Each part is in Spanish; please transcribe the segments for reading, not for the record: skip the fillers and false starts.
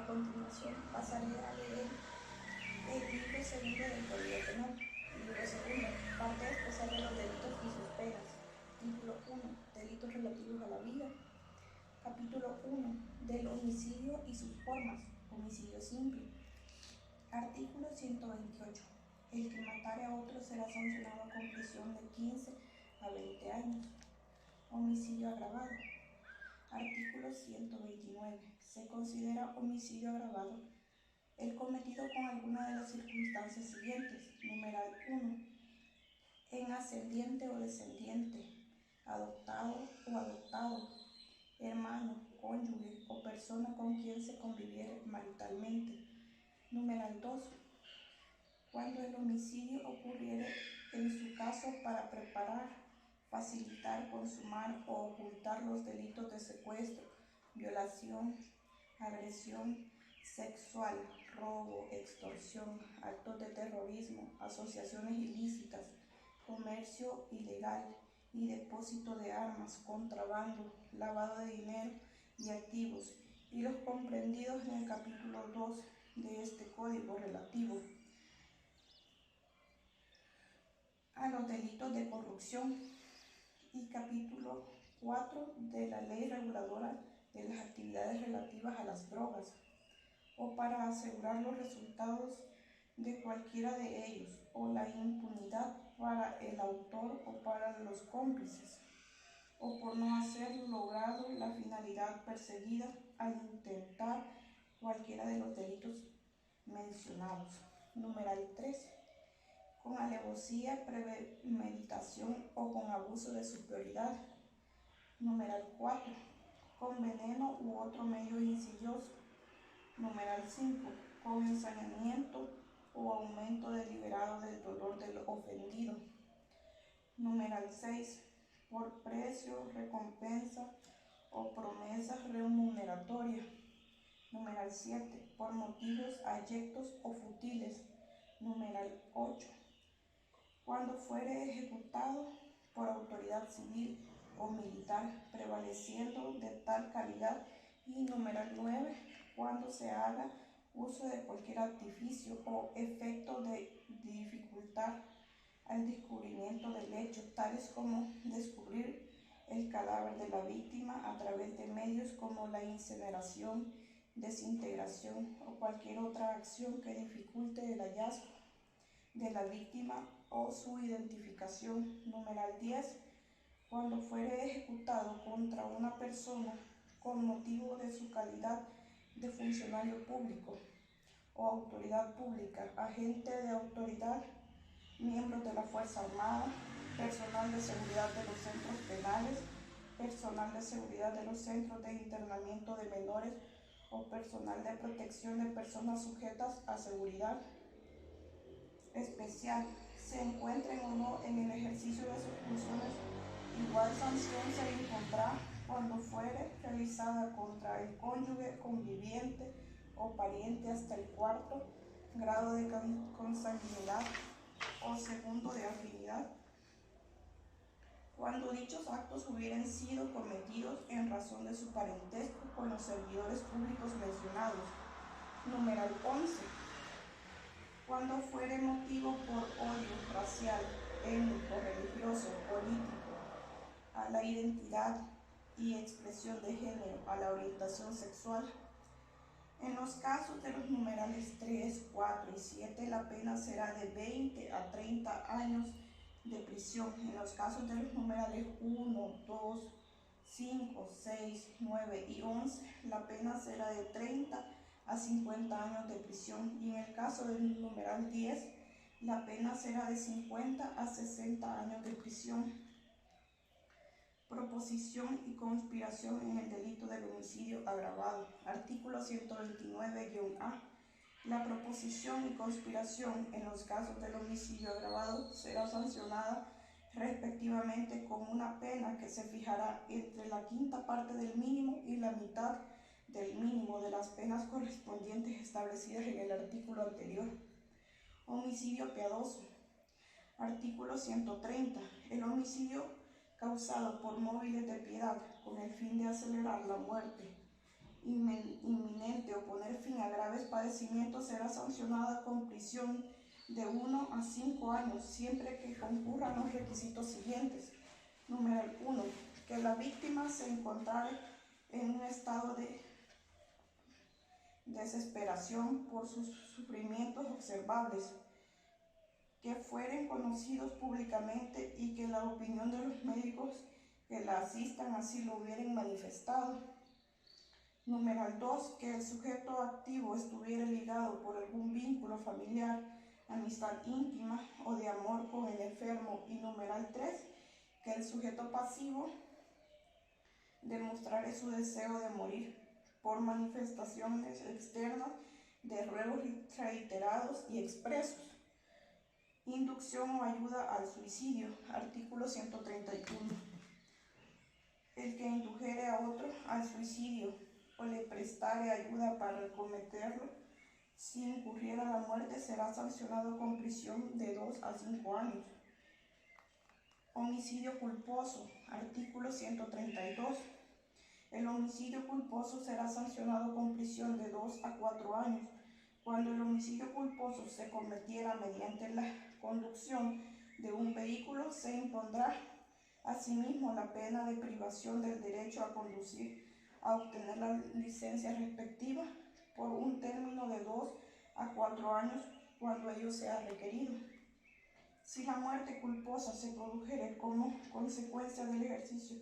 continuación pasaré a leer el libro segundo del Código Penal. Libro segundo, parte especial de los delitos y sus penas. Título 1, delitos relativos a la vida. Capítulo 1, del homicidio y sus formas. Homicidio simple. Artículo 128. El que matare a otro será sancionado con prisión de 15 a 20 años. Homicidio agravado. Artículo 129. Se considera homicidio agravado el cometido con alguna de las circunstancias siguientes. Numeral 1. En ascendiente o descendiente, adoptado o adoptado, hermano, cónyuge o persona con quien se conviviere maritalmente. Numeral 2. Cuando el homicidio ocurriere en su caso para preparar, facilitar, consumar o ocultar los delitos de secuestro, violación, agresión sexual, robo, extorsión, actos de terrorismo, asociaciones ilícitas, comercio ilegal y depósito de armas, contrabando, lavado de dinero y activos, y los comprendidos en el capítulo 2 de este código relativo a los delitos de corrupción y capítulo 4 de la ley reguladora de las actividades relativas a las drogas, o para asegurar los resultados de cualquiera de ellos, o la impunidad para el autor o para los cómplices, o por no hacer logrado la finalidad perseguida al intentar cualquiera de los delitos mencionados. Numeral 3. Con alevosía, premeditación o con abuso de superioridad. Numeral 4. Con veneno u otro medio insidioso. Numeral 5. Con ensañamiento o aumento deliberado del dolor del ofendido. Numeral 6. Por precio, recompensa o promesa remuneratoria. Numeral 7. Por motivos abyectos o futiles. Numeral 8. Cuando fuere ejecutado por autoridad civil o militar, prevaleciendo de tal calidad. Y numeral 9. Cuando se haga uso de cualquier artificio o efecto de dificultar al descubrimiento del hecho, tales como descubrir el cadáver de la víctima a través de medios como la incineración, desintegración o cualquier otra acción que dificulte el hallazgo de la víctima o su identificación. Numeral 10. Cuando fuere ejecutado contra una persona con motivo de su calidad de funcionario público o autoridad pública, agente de autoridad, miembros de la Fuerza Armada, personal de seguridad de los centros penales, personal de seguridad de los centros de internamiento de menores o personal de protección de personas sujetas a seguridad especial, se encuentren o no en el ejercicio de sus funciones, igual sanción se impondrá cuando fuere realizada contra el cónyuge, conviviente o pariente hasta el 4º grado de consanguinidad o 2º de afinidad, cuando dichos actos hubieran sido cometidos en razón de su parentesco con los servidores públicos mencionados. Numeral 11. Cuando fuere motivo por odio racial, étnico, religioso, político, a la identidad y expresión de género, a la orientación sexual. En los casos de los numerales 3, 4 y 7, la pena será de 20 a 30 años de prisión. En los casos de los numerales 1, 2, 5, 6, 9 y 11, la pena será de 30 a 50 años de prisión. Y en el caso del numeral 10, la pena será de 50 a 60 años de prisión. Proposición y conspiración en el delito del homicidio agravado. Artículo 129-A. La proposición y conspiración en los casos del homicidio agravado será sancionada respectivamente con una pena que se fijará entre la quinta parte del mínimo y la mitad del mínimo de las penas correspondientes establecidas en el artículo anterior. Homicidio piadoso. Artículo 130. El homicidio causado por móviles de piedad con el fin de acelerar la muerte inminente o poner fin a graves padecimientos será sancionada con prisión de 1 a 5 años, siempre que concurran los requisitos siguientes. Número 1. Que la víctima se encontrare en un estado de desesperación por sus sufrimientos observables, que fueren conocidos públicamente y que la opinión de los médicos que la asistan así lo hubieran manifestado. Número 2. Que el sujeto activo estuviera ligado por algún vínculo familiar, amistad íntima o de amor con el enfermo. Y número 3. Que el sujeto pasivo demostrare su deseo de morir por manifestaciones externas de ruegos reiterados y expresos. Inducción o ayuda al suicidio. Artículo 131. El que indujere a otro al suicidio o le prestare ayuda para cometerlo, si incurriera la muerte, será sancionado con prisión de 2 a 5 años. Homicidio culposo. Artículo 132. El homicidio culposo será sancionado con prisión de 2 a 4 años. Cuando el homicidio culposo se cometiera mediante la conducción de un vehículo, se impondrá asimismo la pena de privación del derecho a conducir, a obtener la licencia respectiva por un término de 2 a 4 años cuando ello sea requerido. Si la muerte culposa se produjere como consecuencia del ejercicio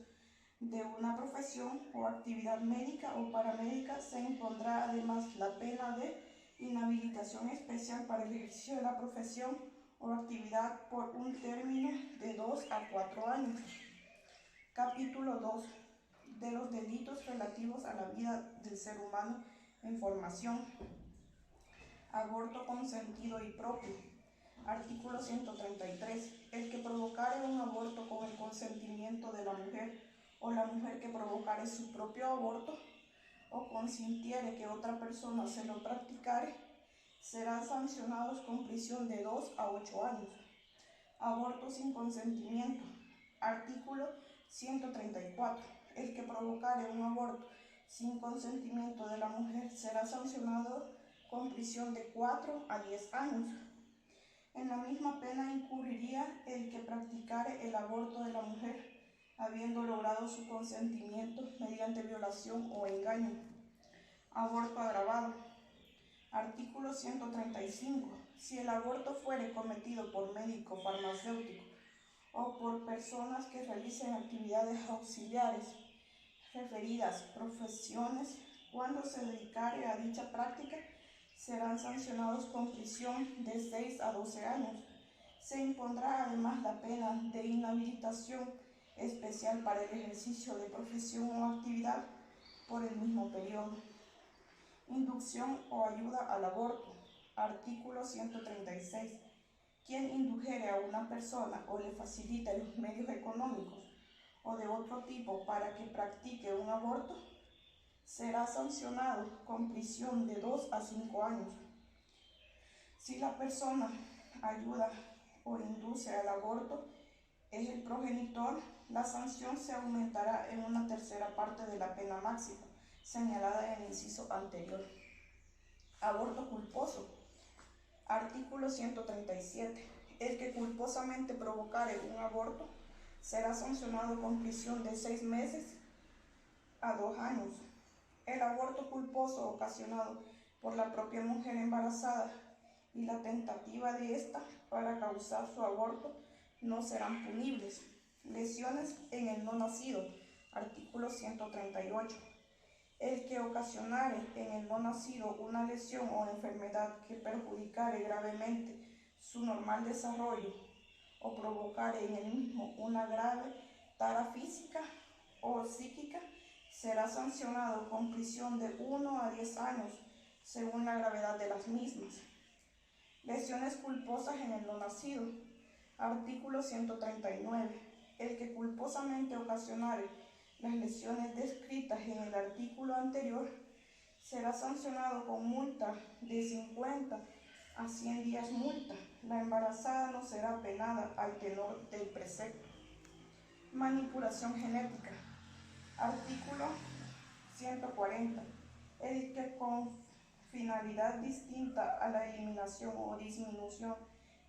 de una profesión o actividad médica o paramédica, se impondrá además la pena de inhabilitación especial para el ejercicio de la profesión o actividad por un término de 2 a 4 años. Capítulo 2. De los delitos relativos a la vida del ser humano en formación. Aborto consentido y propio. Artículo 133. El que provocare un aborto con el consentimiento de la mujer, o la mujer que provocare su propio aborto, o consintiere que otra persona se lo practicare, serán sancionados con prisión de 2 a 8 años. Aborto sin consentimiento. Artículo 134. El que provocare un aborto sin consentimiento de la mujer será sancionado con prisión de 4 a 10 años. En la misma pena incurriría el que practicare el aborto de la mujer, habiendo logrado su consentimiento mediante violación o engaño. Aborto agravado. Artículo 135. Si el aborto fuere cometido por médico farmacéutico o por personas que realicen actividades auxiliares referidas profesiones, cuando se dedicare a dicha práctica, serán sancionados con prisión de 6 a 12 años. Se impondrá además la pena de inhabilitación especial para el ejercicio de profesión o actividad por el mismo periodo. Inducción o ayuda al aborto. Artículo 136. Quien indujere a una persona o le facilite los medios económicos o de otro tipo para que practique un aborto, será sancionado con prisión de 2 a 5 años. Si la persona ayuda o induce al aborto es el progenitor, la sanción se aumentará en una tercera parte de la pena máxima señalada en el inciso anterior. Aborto culposo. Artículo 137. El que culposamente provocare un aborto será sancionado con prisión de 6 meses a 2 años. El aborto culposo ocasionado por la propia mujer embarazada y la tentativa de ésta para causar su aborto no serán punibles. Lesiones en el no nacido. Artículo 138. El que ocasionare en el no nacido una lesión o enfermedad que perjudicare gravemente su normal desarrollo o provocare en el mismo una grave tara física o psíquica, será sancionado con prisión de 1 a 10 años según la gravedad de las mismas. Lesiones culposas en el no nacido. Artículo 139. El que culposamente ocasionare las lesiones descritas en el artículo anterior será sancionado con multa de 50 a 100 días multa. La embarazada no será penada al tenor del precepto. Manipulación genética. Artículo 140. El que con finalidad distinta a la eliminación o disminución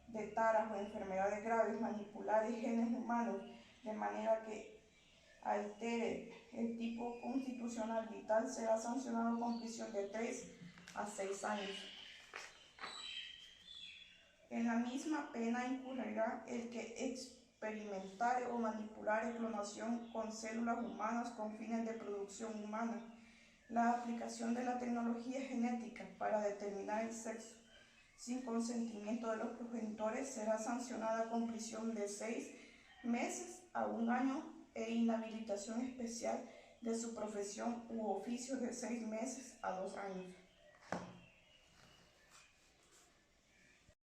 de taras o enfermedades graves manipular genes humanos de manera que altere el tipo constitucional vital será sancionado con prisión de 3 a 6 años. En la misma pena incurrirá el que experimentare o manipulare clonación con células humanas con fines de producción humana. La aplicación de la tecnología genética para determinar el sexo sin consentimiento de los progenitores será sancionada con prisión de 6 meses a 1 año e inhabilitación especial de su profesión u oficio de 6 meses a 2 años.